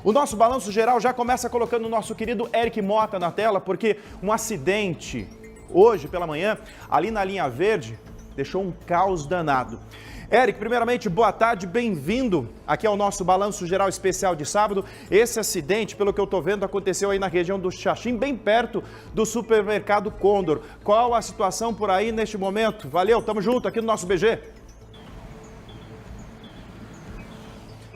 O nosso balanço geral já começa colocando o nosso querido Eric Mota na tela, porque um acidente hoje pela manhã, ali na linha verde, deixou um caos danado. Eric, primeiramente, boa tarde, bem-vindo aqui ao nosso Balanço Geral Especial de sábado. Esse acidente, pelo que eu estou vendo, aconteceu aí na região do Xaxim, bem perto do supermercado Condor. Qual a situação por aí neste momento? Valeu, tamo junto aqui no nosso BG.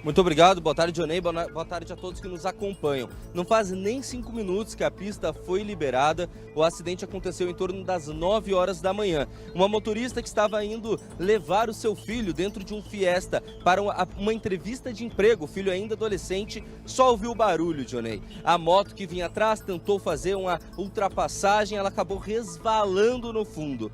Muito obrigado, boa tarde, Dionei, boa tarde a todos que nos acompanham. Não faz nem 5 minutos que a pista foi liberada, o acidente aconteceu em torno das 9 horas da manhã. Uma motorista que estava indo levar o seu filho dentro de um Fiesta para uma entrevista de emprego, o filho ainda adolescente, só ouviu o barulho, Dionei. A moto que vinha atrás tentou fazer uma ultrapassagem, ela acabou resvalando no fundo.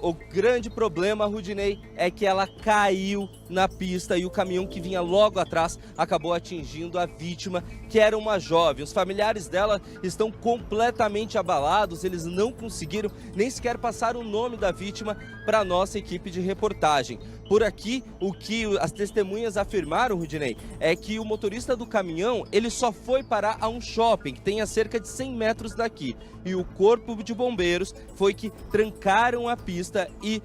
O grande problema, Rudinei, é que ela caiu na pista e o caminhão que vinha logo atrás acabou atingindo a vítima, que era uma jovem. Os familiares dela estão completamente abalados, eles não conseguiram nem sequer passar o nome da vítima para a nossa equipe de reportagem. Por aqui, o que as testemunhas afirmaram, Rudinei, é que o motorista do caminhão, ele só foi parar a um shopping que tem a cerca de 100 metros daqui. E o corpo de bombeiros foi que trancaram a pista e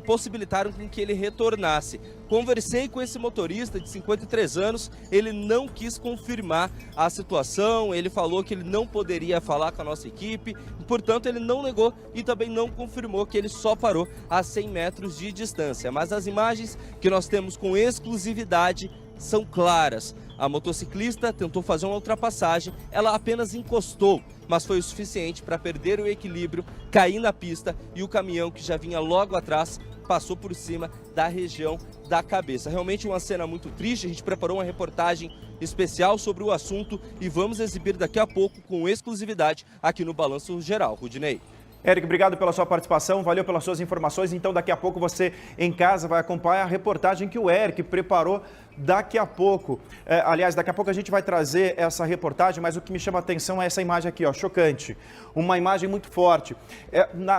possibilitaram que ele retornasse. Conversei com esse motorista de 53 anos, ele não quis confirmar a situação, ele falou que ele não poderia falar com a nossa equipe, portanto ele não negou e também não confirmou que ele só parou a 100 metros de distância. Mas as imagens que nós temos com exclusividade são claras. A motociclista tentou fazer uma ultrapassagem, ela apenas encostou, mas foi o suficiente para perder o equilíbrio, cair na pista e o caminhão que já vinha logo atrás passou por cima da região da cabeça. Realmente uma cena muito triste, a gente preparou uma reportagem especial sobre o assunto e vamos exibir daqui a pouco com exclusividade aqui no Balanço Geral. Rudinei. Eric, obrigado pela sua participação, valeu pelas suas informações. Então, daqui a pouco você em casa vai acompanhar a reportagem que o Eric preparou daqui a pouco. Aliás, daqui a pouco a gente vai trazer essa reportagem, mas o que me chama a atenção é essa imagem aqui, ó, chocante. Uma imagem muito forte.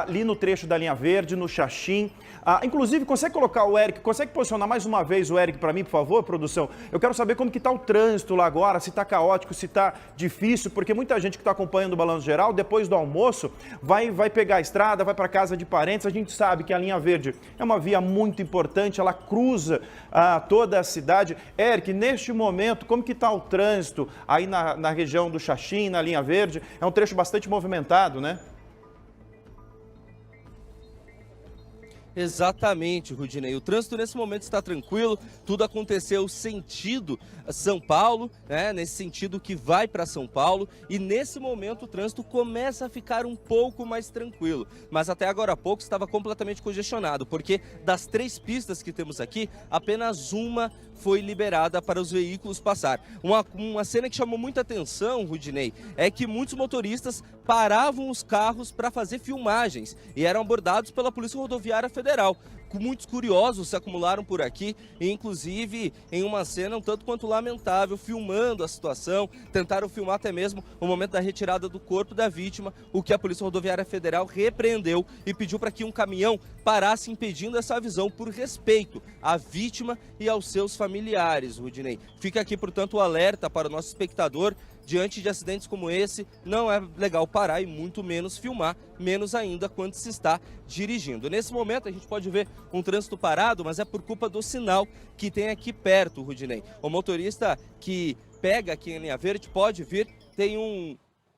Ali no trecho da linha verde, no Xaxim. Inclusive, consegue colocar o Eric, consegue posicionar mais uma vez o Eric para mim, por favor, produção? Eu quero saber como que está o trânsito lá agora, se está caótico, se está difícil, porque muita gente que está acompanhando o Balanço Geral, depois do almoço, vai pegar a estrada, vai para casa de parentes. A gente sabe que a linha verde é uma via muito importante, ela cruza toda a cidade. Eric, neste momento, como que está o trânsito aí na região do Xaxim, na linha verde? É um trecho bastante movimentado, né? Exatamente, Rudinei. O trânsito nesse momento está tranquilo, tudo aconteceu sentido São Paulo, né? Nesse sentido que vai para São Paulo, e nesse momento o trânsito começa a ficar um pouco mais tranquilo. Mas até agora há pouco estava completamente congestionado, porque das 3 pistas que temos aqui, apenas uma foi liberada para os veículos passar. Uma cena que chamou muita atenção, Rudinei, é que muitos motoristas paravam os carros para fazer filmagens e eram abordados pela Polícia Rodoviária Federal. Muitos curiosos se acumularam por aqui, inclusive em uma cena um tanto quanto lamentável, filmando a situação, tentaram filmar até mesmo o momento da retirada do corpo da vítima, o que a Polícia Rodoviária Federal repreendeu e pediu para que um caminhão parasse impedindo essa visão por respeito à vítima e aos seus familiares, Rudinei. Fica aqui, portanto, o alerta para o nosso espectador. Diante de acidentes como esse, não é legal parar e muito menos filmar, menos ainda quando se está dirigindo. Nesse momento a gente pode ver um trânsito parado, mas é por culpa do sinal que tem aqui perto, Rudinei. O motorista que pega aqui em linha verde pode vir, tem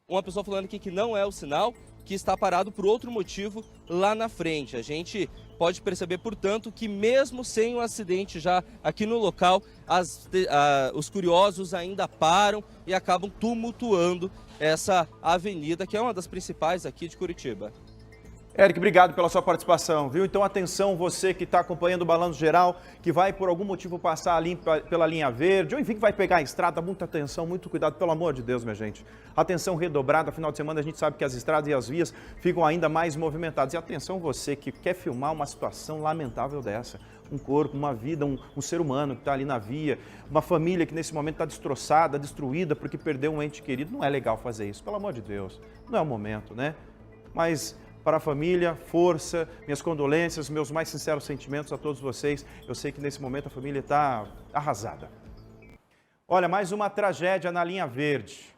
uma pessoa falando aqui que não é o sinal, que está parado por outro motivo lá na frente. A gente pode perceber, portanto, que mesmo sem o acidente já aqui no local, os curiosos ainda param e acabam tumultuando essa avenida, que é uma das principais aqui de Curitiba. Eric, obrigado pela sua participação, viu? Então, atenção, você que está acompanhando o Balanço Geral, que vai por algum motivo passar ali pela linha verde, ou enfim, que vai pegar a estrada, muita atenção, muito cuidado, pelo amor de Deus, minha gente. Atenção redobrada, final de semana a gente sabe que as estradas e as vias ficam ainda mais movimentadas. E atenção você que quer filmar uma situação lamentável dessa. Um corpo, uma vida, um ser humano que está ali na via, uma família que nesse momento está destroçada, destruída porque perdeu um ente querido. Não é legal fazer isso, pelo amor de Deus. Não é o momento, né? Mas para a família, força, minhas condolências, meus mais sinceros sentimentos a todos vocês. Eu sei que nesse momento a família está arrasada. Olha, mais uma tragédia na linha verde.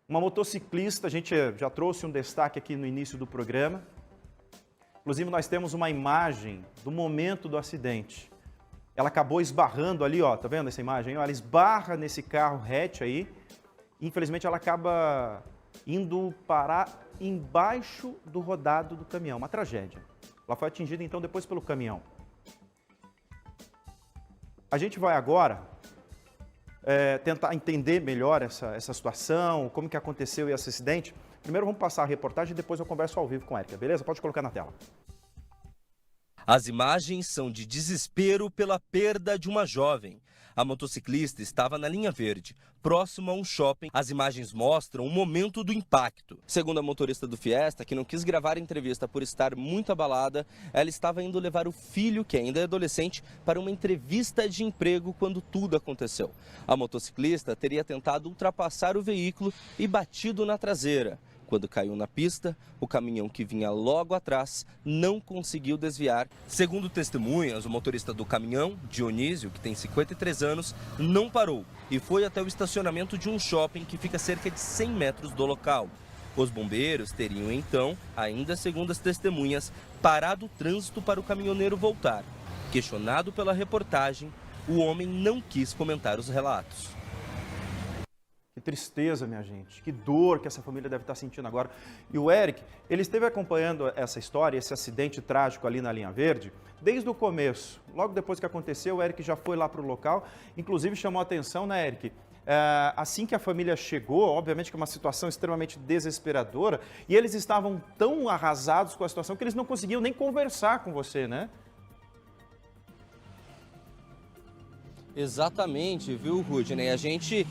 Uma motociclista, a gente já trouxe um destaque aqui no início do programa. Inclusive, nós temos uma imagem do momento do acidente. Ela acabou esbarrando ali, ó, tá vendo essa imagem? Ela esbarra nesse carro hatch aí. Infelizmente, ela acaba indo parar embaixo do rodado do caminhão. Uma tragédia. Ela foi atingida, então, depois pelo caminhão. A gente vai agora tentar entender melhor essa situação, como que aconteceu esse acidente. Primeiro vamos passar a reportagem e depois eu converso ao vivo com a Érica, beleza? Pode colocar na tela. As imagens são de desespero pela perda de uma jovem. A motociclista estava na linha verde, próximo a um shopping. As imagens mostram o momento do impacto. Segundo a motorista do Fiesta, que não quis gravar a entrevista por estar muito abalada, ela estava indo levar o filho, que ainda é adolescente, para uma entrevista de emprego quando tudo aconteceu. A motociclista teria tentado ultrapassar o veículo e batido na traseira. Quando caiu na pista, o caminhão que vinha logo atrás não conseguiu desviar. Segundo testemunhas, o motorista do caminhão, Dionísio, que tem 53 anos, não parou e foi até o estacionamento de um shopping que fica a cerca de 100 metros do local. Os bombeiros teriam então, ainda segundo as testemunhas, parado o trânsito para o caminhoneiro voltar. Questionado pela reportagem, o homem não quis comentar os relatos. Que tristeza, minha gente, que dor que essa família deve estar sentindo agora. E o Eric, ele esteve acompanhando essa história, esse acidente trágico ali na linha verde, desde o começo. Logo depois que aconteceu, o Eric já foi lá para o local, inclusive chamou a atenção, né, Eric? Assim que a família chegou, obviamente que é uma situação extremamente desesperadora, e eles estavam tão arrasados com a situação que eles não conseguiam nem conversar com você, né? Exatamente, viu, Rudney? A gente...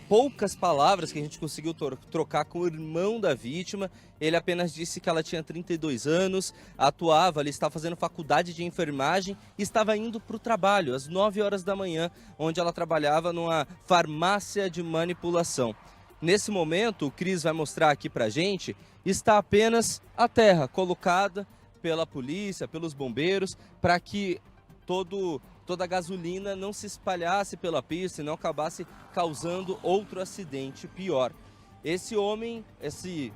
Poucas palavras que a gente conseguiu trocar com o irmão da vítima. Ele apenas disse que ela tinha 32 anos, atuava, ele estava fazendo faculdade de enfermagem e estava indo para o trabalho às 9 horas da manhã, onde ela trabalhava numa farmácia de manipulação. Nesse momento, o Cris vai mostrar aqui para a gente, está apenas a terra colocada pela polícia, pelos bombeiros, para que toda a gasolina não se espalhasse pela pista e não acabasse causando outro acidente pior. Esse homem, esse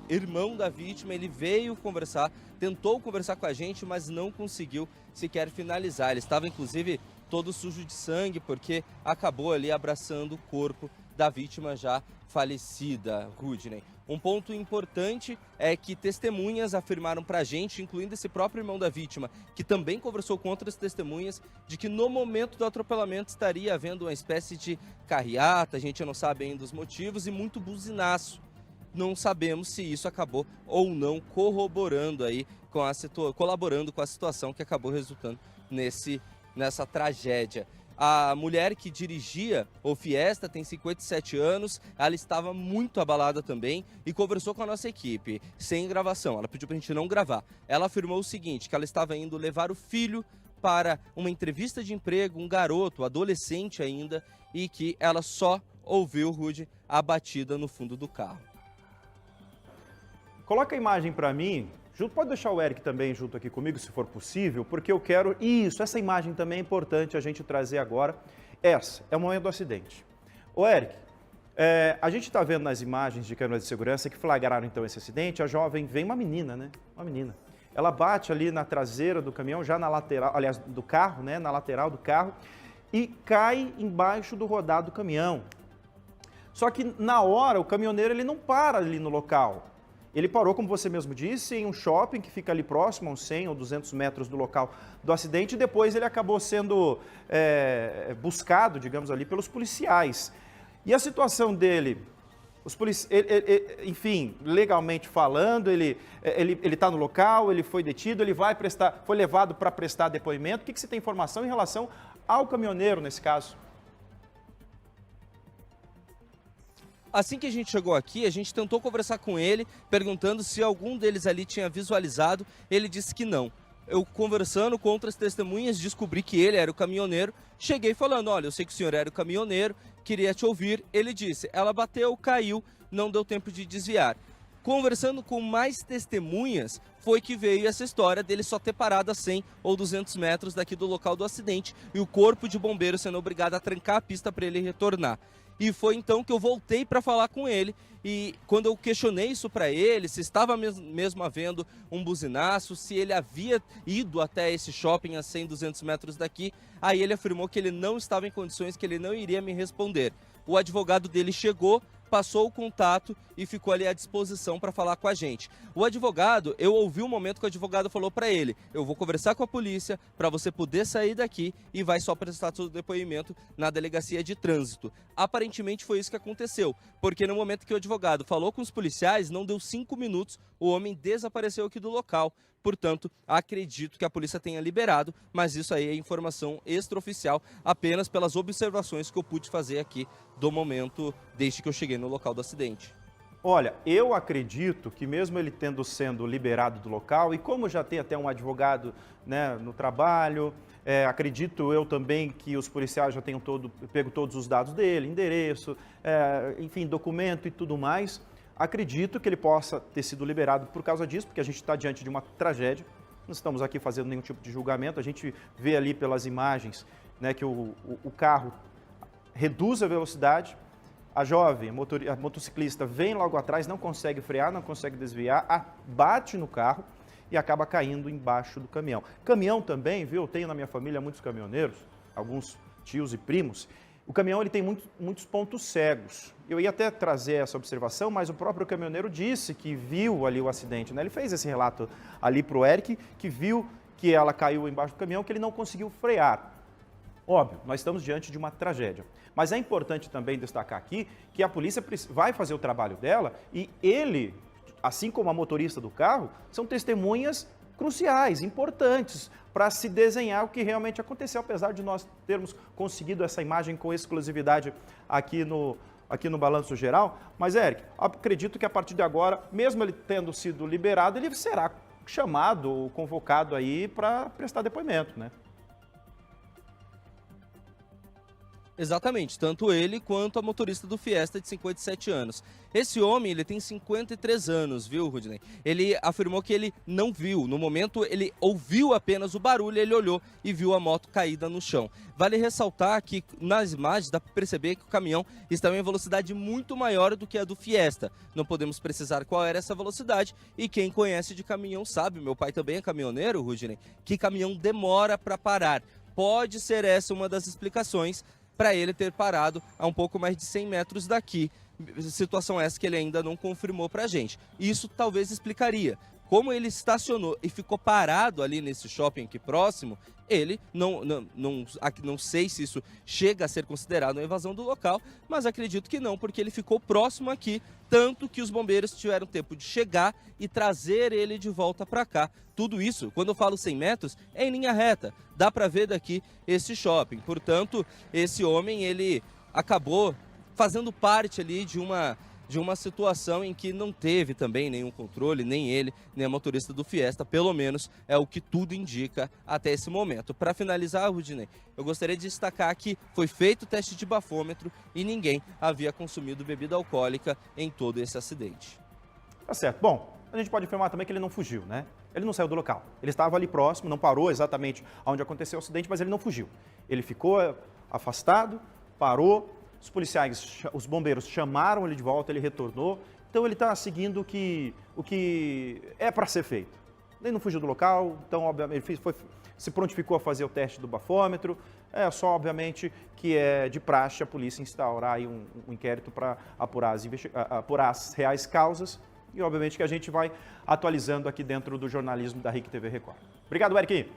irmão da vítima, ele veio conversar, tentou conversar com a gente, mas não conseguiu sequer finalizar. Ele estava, inclusive, todo sujo de sangue, porque acabou ali abraçando o corpo da vítima já falecida, Rudney. Um ponto importante é que testemunhas afirmaram pra gente, incluindo esse próprio irmão da vítima, que também conversou com outras testemunhas, de que no momento do atropelamento estaria havendo uma espécie de carreata, a gente não sabe ainda os motivos, e muito buzinaço. Não sabemos se isso acabou ou não colaborando com a situação que acabou resultando nessa tragédia. A mulher que dirigia o Fiesta tem 57 anos, ela estava muito abalada também e conversou com a nossa equipe, sem gravação. Ela pediu para a gente não gravar. Ela afirmou o seguinte, que ela estava indo levar o filho para uma entrevista de emprego, um garoto, adolescente ainda, e que ela só ouviu, Rude, a batida no fundo do carro. Coloca a imagem para mim. Pode deixar o Eric também junto aqui comigo, se for possível, porque eu quero... essa imagem também é importante a gente trazer agora. Essa é o momento do acidente. Ô Eric, a gente está vendo nas imagens de câmeras de segurança que flagraram então esse acidente, a jovem vem, uma menina, né? Uma menina. Ela bate ali na traseira do caminhão, já na lateral, aliás, do carro, né? Na lateral do carro, e cai embaixo do rodado do caminhão. Só que na hora, o caminhoneiro ele não para ali no local. Ele parou, como você mesmo disse, em um shopping que fica ali próximo, a uns 100 ou 200 metros do local do acidente, e depois ele acabou sendo buscado, digamos ali, pelos policiais. E a situação dele, enfim, legalmente falando, ele está no local, ele foi detido, ele foi levado para prestar depoimento. O que você tem informação em relação ao caminhoneiro nesse caso? Assim que a gente chegou aqui, a gente tentou conversar com ele, perguntando se algum deles ali tinha visualizado. Ele disse que não. Eu, conversando com outras testemunhas, descobri que ele era o caminhoneiro. Cheguei falando, olha, eu sei que o senhor era o caminhoneiro, queria te ouvir. Ele disse, ela bateu, caiu, não deu tempo de desviar. Conversando com mais testemunhas, foi que veio essa história dele só ter parado a 100 ou 200 metros daqui do local do acidente e o corpo de bombeiro sendo obrigado a trancar a pista para ele retornar. E foi então que eu voltei para falar com ele e quando eu questionei isso para ele, se estava mesmo havendo um buzinaço, se ele havia ido até esse shopping a 100, 200 metros daqui, aí ele afirmou que ele não estava em condições, que ele não iria me responder. O advogado dele chegou, passou o contato e ficou ali à disposição para falar com a gente. O advogado, eu ouvi o momento que o advogado falou para ele: eu vou conversar com a polícia para você poder sair daqui e vai só prestar todo o depoimento na delegacia de trânsito. Aparentemente foi isso que aconteceu, porque no momento que o advogado falou com os policiais, não deu 5 minutos, o homem desapareceu aqui do local. Portanto, acredito que a polícia tenha liberado, mas isso aí é informação extraoficial, apenas pelas observações que eu pude fazer aqui do momento desde que eu cheguei no local do acidente. Olha, eu acredito que mesmo ele sendo liberado do local, e como já tem até um advogado, né, no trabalho, acredito eu também que os policiais já tenham pego todos os dados dele, endereço, enfim, documento e tudo mais. Acredito que ele possa ter sido liberado por causa disso, porque a gente está diante de uma tragédia. Não estamos aqui fazendo nenhum tipo de julgamento. A gente vê ali pelas imagens, né, que o carro reduz a velocidade. A jovem, a motociclista, vem logo atrás, não consegue frear, não consegue desviar, bate no carro e acaba caindo embaixo do caminhão. Caminhão também, viu? Eu tenho na minha família muitos caminhoneiros, alguns tios e primos. O caminhão ele tem muitos pontos cegos. Eu ia até trazer essa observação, mas o próprio caminhoneiro disse que viu ali o acidente, né? Ele fez esse relato ali para o Eric, que viu que ela caiu embaixo do caminhão, que ele não conseguiu frear. Óbvio, nós estamos diante de uma tragédia. Mas é importante também destacar aqui que a polícia vai fazer o trabalho dela e ele, assim como a motorista do carro, são testemunhas cruciais, importantes, para se desenhar o que realmente aconteceu, apesar de nós termos conseguido essa imagem com exclusividade aqui no Balanço Geral. Mas, Eric, acredito que a partir de agora, mesmo ele tendo sido liberado, ele será chamado ou convocado aí para prestar depoimento, né? Exatamente, tanto ele quanto a motorista do Fiesta de 57 anos. Esse homem, ele tem 53 anos, viu, Rudney? Ele afirmou que ele não viu. No momento, ele ouviu apenas o barulho, ele olhou e viu a moto caída no chão. Vale ressaltar que nas imagens dá para perceber que o caminhão está em velocidade muito maior do que a do Fiesta. Não podemos precisar qual era essa velocidade e quem conhece de caminhão sabe, meu pai também é caminhoneiro, Rudney, que caminhão demora para parar. Pode ser essa uma das explicações para ele ter parado a um pouco mais de 100 metros daqui. Situação essa que ele ainda não confirmou para a gente. Isso talvez explicaria. Como ele estacionou e ficou parado ali nesse shopping aqui próximo, ele não sei se isso chega a ser considerado uma invasão do local, mas acredito que não, porque ele ficou próximo aqui, tanto que os bombeiros tiveram tempo de chegar e trazer ele de volta para cá. Tudo isso, quando eu falo 100 metros, é em linha reta. Dá para ver daqui esse shopping. Portanto, esse homem, ele acabou fazendo parte ali de uma situação em que não teve também nenhum controle, nem ele, nem a motorista do Fiesta, pelo menos é o que tudo indica até esse momento. Para finalizar, Rudney, eu gostaria de destacar que foi feito o teste de bafômetro e ninguém havia consumido bebida alcoólica em todo esse acidente. Tá certo. Bom, a gente pode afirmar também que ele não fugiu, né? Ele não saiu do local. Ele estava ali próximo, não parou exatamente onde aconteceu o acidente, mas ele não fugiu. Ele ficou afastado, parou. Os policiais, os bombeiros chamaram ele de volta, ele retornou. Então ele está seguindo o que é para ser feito. Ele não fugiu do local, então obviamente ele se prontificou a fazer o teste do bafômetro. É só obviamente que é de praxe a polícia instaurar aí um inquérito para apurar as reais causas. E obviamente que a gente vai atualizando aqui dentro do jornalismo da RIC TV Record. Obrigado, Eric.